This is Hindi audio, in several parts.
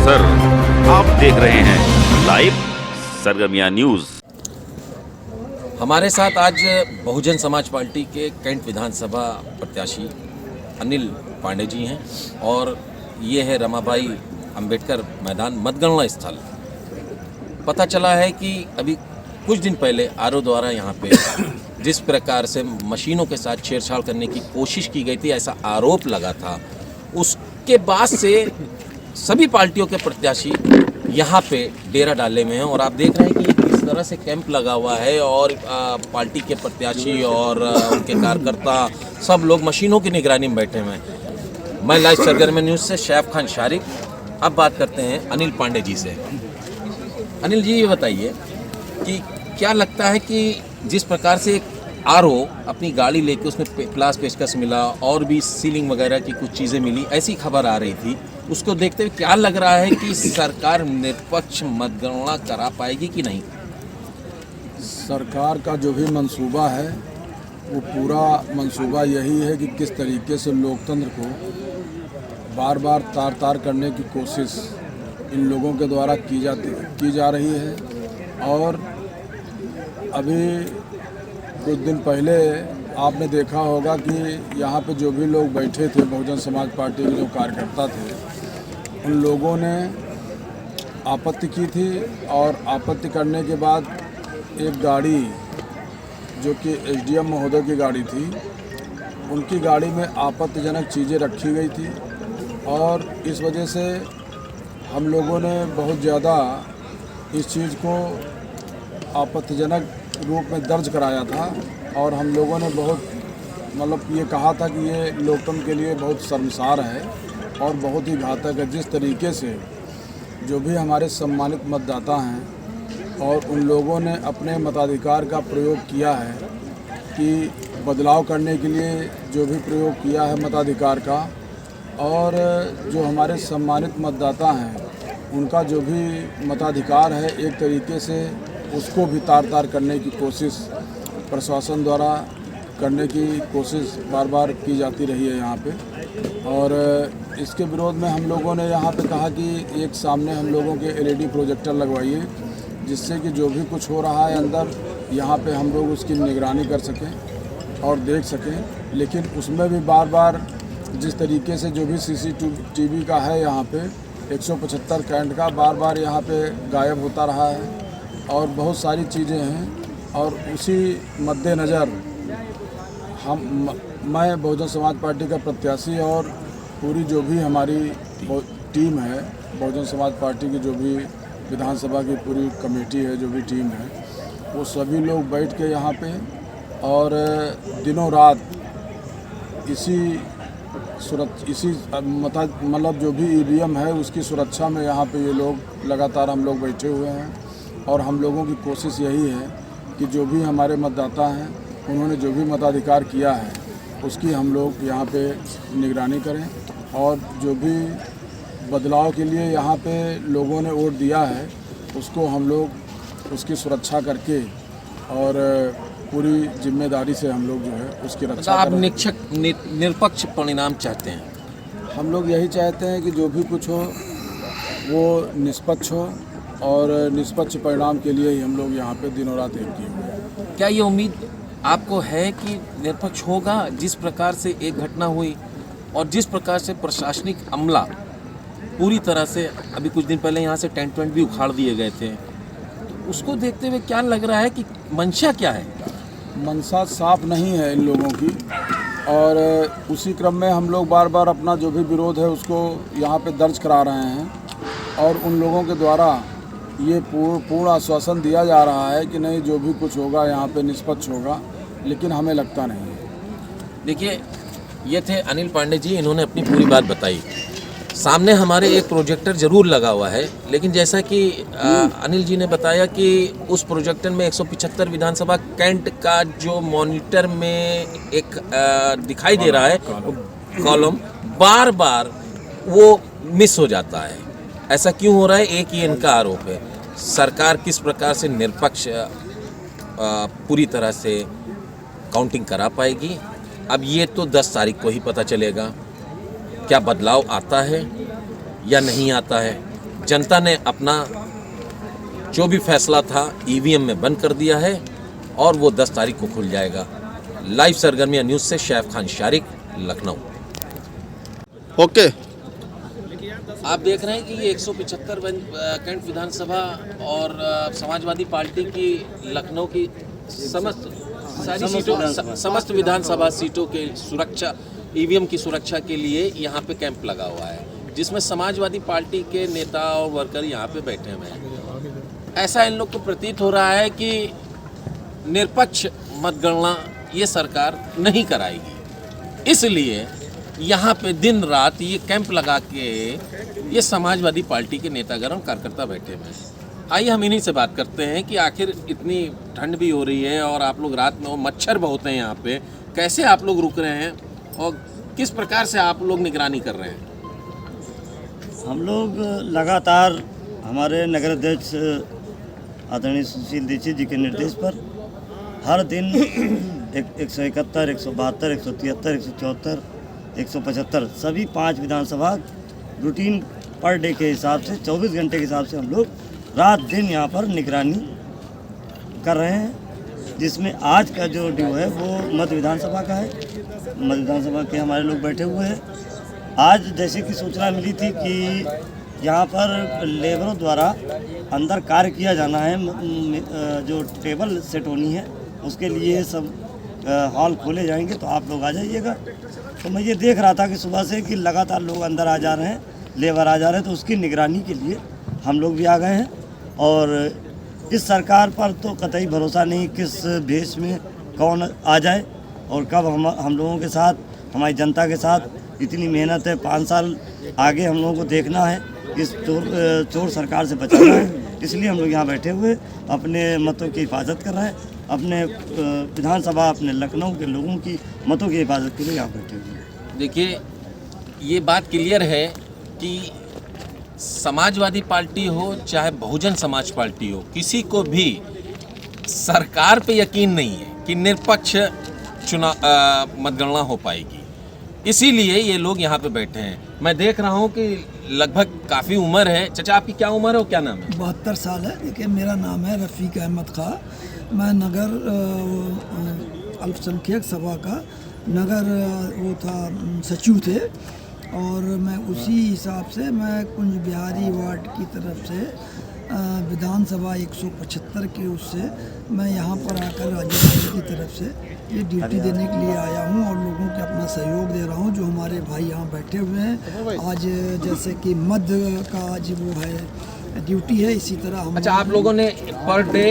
नजर। आप देख रहे हैं लाइव सरगमिया न्यूज। हमारे साथ आज बहुजन समाज पार्टी के कैंट विधानसभा प्रत्याशी अनिल पांडे जी हैं और ये है रमाबाई अंबेडकर मैदान मतगणना स्थल। पता चला है कि अभी कुछ दिन पहले आरओ द्वारा यहाँ पे जिस प्रकार से मशीनों के साथ छेड़छाड़ करने की कोशिश की गई थी, ऐसा आरोप लगा था, उसके बाद से सभी पार्टियों के प्रत्याशी यहाँ पे डेरा डाले में हैं और आप देख रहे हैं कि किस तरह से कैंप लगा हुआ है और पार्टी के प्रत्याशी और उनके कार्यकर्ता सब लोग मशीनों की निगरानी में बैठे हुए हैं। मैं लाइव सरगर्मी न्यूज़ से शैफ खान शारिक। अब बात करते हैं अनिल पांडे जी से। अनिल जी, ये बताइए कि क्या लगता है कि जिस प्रकार से आरओ अपनी गाड़ी लेके उसमें प्लास पेचकस मिला और भी सीलिंग वगैरह की कुछ चीज़ें मिली, ऐसी खबर आ रही थी, उसको देखते हुए क्या लग रहा है कि सरकार निष्पक्ष मतगणना करा पाएगी कि नहीं? सरकार का जो भी मंसूबा है वो पूरा मंसूबा यही है कि किस तरीके से लोकतंत्र को बार बार तार तार करने की कोशिश इन लोगों के द्वारा की जा रही है। और अभी कुछ दिन पहले आपने देखा होगा कि यहाँ पे जो भी लोग बैठे थे, बहुजन समाज पार्टी के जो कार्यकर्ता थे, उन लोगों ने आपत्ति की थी और आपत्ति करने के बाद एक गाड़ी जो कि एसडीएम महोदय की गाड़ी थी, उनकी गाड़ी में आपत्तिजनक चीज़ें रखी गई थी और इस वजह से हम लोगों ने बहुत ज़्यादा इस चीज़ को आपत्तिजनक रूप में दर्ज कराया था और हम लोगों ने बहुत ये कहा था कि ये लोकतंत्र के लिए बहुत शर्मसार है और बहुत ही घातक है। जिस तरीके से जो भी हमारे सम्मानित मतदाता हैं और उन लोगों ने अपने मताधिकार का प्रयोग किया है कि बदलाव करने के लिए जो भी प्रयोग किया है मताधिकार का, और जो हमारे सम्मानित मतदाता हैं उनका जो भी मताधिकार है एक तरीके से उसको भी तार तार करने की कोशिश प्रशासन द्वारा करने की कोशिश बार बार की जाती रही है यहाँ पे। और इसके विरोध में हम लोगों ने यहाँ पे कहा कि एक सामने हम लोगों के एलईडी प्रोजेक्टर लगवाइए, जिससे कि जो भी कुछ हो रहा है अंदर यहाँ पे हम लोग उसकी निगरानी कर सकें और देख सकें। लेकिन उसमें भी बार बार जिस तरीके से जो भी सीसीटीवी का है यहाँ पे 175 कैंट का बार बार यहाँ पे गायब होता रहा है और बहुत सारी चीज़ें हैं। और उसी मद्देनज़र मैं बहुजन समाज पार्टी का प्रत्याशी और पूरी जो भी हमारी टीम है, बहुजन समाज पार्टी की जो भी विधानसभा की पूरी कमेटी है, जो भी टीम है, वो सभी लोग बैठ के यहाँ पे और दिनों रात इसी जो भी ईवीएम है उसकी सुरक्षा में यहाँ पे ये लोग लगातार हम लोग बैठे हुए हैं। और हम लोगों की कोशिश यही है कि जो भी हमारे मतदाता हैं उन्होंने जो भी मताधिकार किया है उसकी हम लोग यहाँ पे निगरानी करें और जो भी बदलाव के लिए यहाँ पे लोगों ने वोट दिया है उसको हम लोग उसकी सुरक्षा करके और पूरी जिम्मेदारी से हम लोग जो है उसकी रक्षा आप निष्पक्ष परिणाम चाहते हैं? हम लोग यही चाहते हैं कि जो भी कुछ हो वो निष्पक्ष हो और निष्पक्ष परिणाम के लिए ही हम लोग यहाँ पे दिनों रात एक किए हुए हैं। क्या ये उम्मीद आपको है कि निष्पक्ष होगा? जिस प्रकार से एक घटना हुई और जिस प्रकार से प्रशासनिक अमला पूरी तरह से, अभी कुछ दिन पहले यहाँ से टेंट वेंट भी उखाड़ दिए गए थे, तो उसको देखते हुए क्या लग रहा है कि मंशा क्या है? मंशा साफ नहीं है इन लोगों की और उसी क्रम में हम लोग बार बार अपना जो भी विरोध है उसको यहाँ पे दर्ज करा रहे हैं और उन लोगों के द्वारा ये पूर्ण आश्वासन दिया जा रहा है कि नहीं, जो भी कुछ होगा यहाँ पे निष्पक्ष होगा, लेकिन हमें लगता नहीं है। देखिए, ये थे अनिल पांडे जी, इन्होंने अपनी पूरी बात बताई। सामने हमारे एक प्रोजेक्टर ज़रूर लगा हुआ है, लेकिन जैसा कि अनिल जी ने बताया कि उस प्रोजेक्टर में 175 विधानसभा कैंट का जो मॉनिटर में एक दिखाई दे रहा है कॉलम, बार बार वो मिस हो जाता है। ऐसा क्यों हो रहा है? एक ही इनका आरोप है। सरकार किस प्रकार से निष्पक्ष पूरी तरह से काउंटिंग करा पाएगी, अब ये तो 10 तारीख को ही पता चलेगा। क्या बदलाव आता है या नहीं आता है, जनता ने अपना जो भी फैसला था ईवीएम में बंद कर दिया है और वो 10 तारीख को खुल जाएगा। लाइव सरगर्मियां न्यूज़ से शैफ खान शारिक, लखनऊ। ओके। आप देख रहे हैं कि ये 175 कैंट विधानसभा और समाजवादी पार्टी की लखनऊ की समस्त विधानसभा सीटों के सुरक्षा, ईवीएम की सुरक्षा के लिए यहाँ पे कैंप लगा हुआ है, जिसमें समाजवादी पार्टी के नेता और वर्कर यहाँ पे बैठे हुए हैं। ऐसा इन लोग को प्रतीत हो रहा है कि निरपक्ष मतगणना ये सरकार नहीं कराएगी, इसलिए यहाँ पे दिन रात ये कैंप लगा के ये समाजवादी पार्टी के नेतागण और कार्यकर्ता बैठे हुए हैं। आइए हम इन्हीं से बात करते हैं कि आखिर इतनी ठंड भी हो रही है और आप लोग रात में, मच्छर बहुत हैं यहाँ पे, कैसे आप लोग रुक रहे हैं और किस प्रकार से आप लोग निगरानी कर रहे हैं? हम लोग लगातार हमारे नगर अध्यक्ष आदरणीय सुशील दीक्षित जी के निर्देश पर हर दिन 171, 172, 173, 174, 175 सभी 5 विधानसभा रूटीन पर डे के हिसाब से 24 घंटे के हिसाब से हम लोग रात दिन यहाँ पर निगरानी कर रहे हैं, जिसमें आज का जो ड्यू है वो मध्य विधानसभा का है। मध्य विधानसभा के हमारे लोग बैठे हुए हैं। आज जैसे कि सूचना मिली थी कि यहाँ पर लेबरों द्वारा अंदर कार्य किया जाना है, जो टेबल सेट होनी है उसके लिए सब हॉल खोले जाएंगे, तो आप लोग आ जाइएगा। तो मैं ये देख रहा था कि सुबह से कि लगातार लोग अंदर आ जा रहे हैं, लेबर आ जा रहे हैं, तो उसकी निगरानी के लिए हम लोग भी आ गए हैं। और इस सरकार पर तो कतई भरोसा नहीं किस भेष में कौन आ जाए और कब हम लोगों के साथ, हमारी जनता के साथ इतनी मेहनत है, 5 साल आगे हम लोगों को देखना है, इस चोर सरकार से बचाना है, इसलिए हम लोग यहाँ बैठे हुए अपने मतों की हिफाजत कर रहे हैं, अपने विधानसभा, अपने लखनऊ के लोगों की मतों की हिफाजत के लिए यहाँ बैठे हुए हैं। देखिए, ये बात क्लियर है कि समाजवादी पार्टी हो चाहे बहुजन समाज पार्टी हो, किसी को भी सरकार पे यकीन नहीं है कि निरपक्ष मतगणना हो पाएगी, इसीलिए ये लोग यहाँ पे बैठे हैं। मैं देख रहा हूँ कि लगभग काफ़ी उम्र है। चाचा, आपकी क्या उम्र है और क्या नाम है? 72 साल है। देखिए, मेरा नाम है रफ़ीक अहमद खां। मैं नगर अल्पसंख्यक सभा का नगर वो था सचिव थे और मैं उसी हिसाब से मैं कुंज बिहारी वार्ड की तरफ से विधानसभा 175 के उससे मैं यहाँ पर आकर राज्यपाल की तरफ से ये ड्यूटी देने के लिए आया हूँ और लोगों को अपना सहयोग दे रहा हूँ। जो हमारे भाई यहाँ बैठे हुए हैं, आज जैसे कि मध्य का आज वो है ड्यूटी है, इसी तरह हम। अच्छा, आप लोगों ने पर डे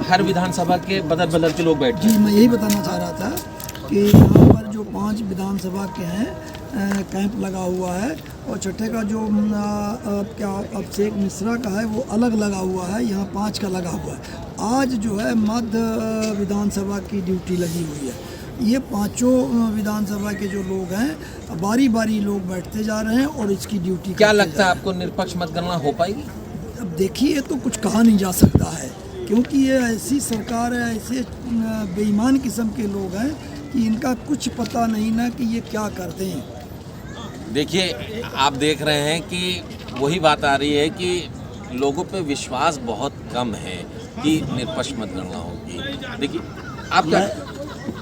हर विधानसभा के बदल के लोग बैठे? जी, मैं यही बताना चाह रहा था कि यहाँ पर जो 5 विधानसभा के हैं कैंप लगा हुआ है और छठे का जो क्या अभिषेक मिश्रा का है वो अलग लगा हुआ है, यहाँ 5 का लगा हुआ है। आज जो है मध्य विधानसभा की ड्यूटी लगी हुई है। ये 5 विधानसभा के जो लोग हैं बारी बारी लोग बैठते जा रहे हैं और इसकी ड्यूटी। क्या लगता है आपको निरपक्ष मतगणना हो पाएगी? अब देखिए, तो कुछ कहा नहीं जा सकता है क्योंकि ये ऐसी सरकार है, ऐसे बेईमान किस्म के लोग हैं कि इनका कुछ पता नहीं ना कि ये क्या करते हैं। देखिए, आप देख रहे हैं कि वही बात आ रही है कि लोगों पे विश्वास बहुत कम है कि निरपक्ष मतगणना होगी। देखिए, आप क्या?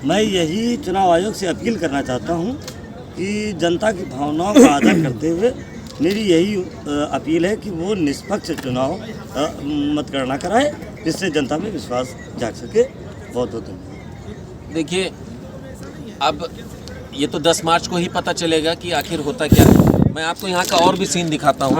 मैं यही चुनाव आयोग से अपील करना चाहता हूँ कि जनता की भावनाओं का आदर करते हुए मेरी यही अपील है कि वो निष्पक्ष चुनाव मतगणना कराए, जिससे जनता में विश्वास जाग सके। बहुत बहुत धन्यवाद। देखिए, अब ये तो 10 मार्च को ही पता चलेगा कि आखिर होता क्या है। मैं आपको यहाँ का और भी सीन दिखाता हूँ।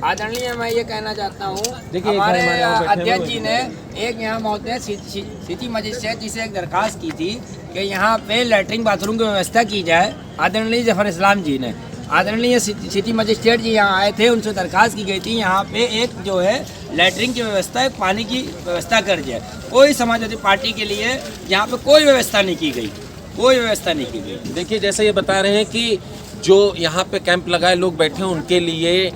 आदरणीय, मैं ये कहना चाहता हूँ, हमारे अध्यक्ष जी ने एक यहाँ महोदय सिटी मजिस्ट्रेट जी से एक दरखास्त की थी कि यहाँ पे लैट्रिन बाथरूम की व्यवस्था की जाए। आदरणीय जफर इस्लाम जी ने, आदरणीय सिटी मजिस्ट्रेट जी यहाँ आए थे, उनसे दरखास्त की गई थी यहाँ पे एक जो है लैट्रिन की व्यवस्था, एक पानी की व्यवस्था कर जाए। कोई समाजवादी पार्टी के लिए यहाँ पे कोई व्यवस्था नहीं की गई, कोई व्यवस्था नहीं की गई। देखिए, जैसे ये बता रहे हैं कि जो यहाँ पे कैंप लगाए लोग बैठे हैं उनके लिए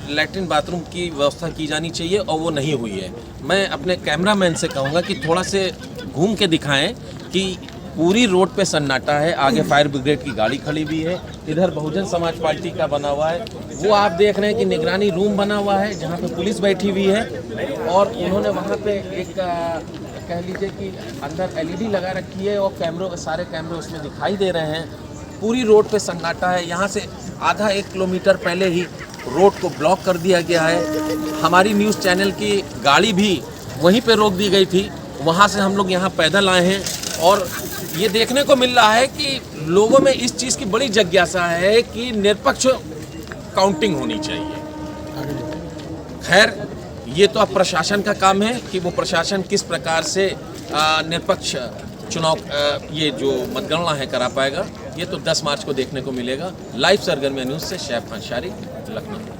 लैट्रिन बाथरूम की व्यवस्था की जानी चाहिए और वो नहीं हुई है। मैं अपने कैमरामैन से कहूँगा कि थोड़ा से घूम के दिखाएं कि पूरी रोड पे सन्नाटा है। आगे फायर ब्रिगेड की गाड़ी खड़ी हुई है, इधर बहुजन समाज पार्टी का बना हुआ है। वो आप देख रहे हैं कि निगरानी रूम बना हुआ है जहाँ पे पुलिस बैठी हुई है, और उन्होंने वहाँ पे एक कह लीजिए कि अंदर एलईडी लगा रखी है और सारे कैमरे उसमें दिखाई दे रहे हैं। पूरी रोड पे सन्नाटा है। यहाँ से आधा 1 किलोमीटर पहले ही रोड को ब्लॉक कर दिया गया है। हमारी न्यूज़ चैनल की गाड़ी भी वहीं पे रोक दी गई थी, वहाँ से हम लोग यहाँ पैदल आए हैं। और ये देखने को मिल रहा है कि लोगों में इस चीज़ की बड़ी जिज्ञासा है कि निरपेक्ष काउंटिंग होनी चाहिए। खैर, ये तो अब प्रशासन का काम है कि वो प्रशासन किस प्रकार से निरपेक्ष चुनाव ये जो मतगणना है करा पाएगा। ये तो 10 मार्च को देखने को मिलेगा। लाइव सरगर्मिया न्यूज़ से शैफ अंसारी, लखनऊ।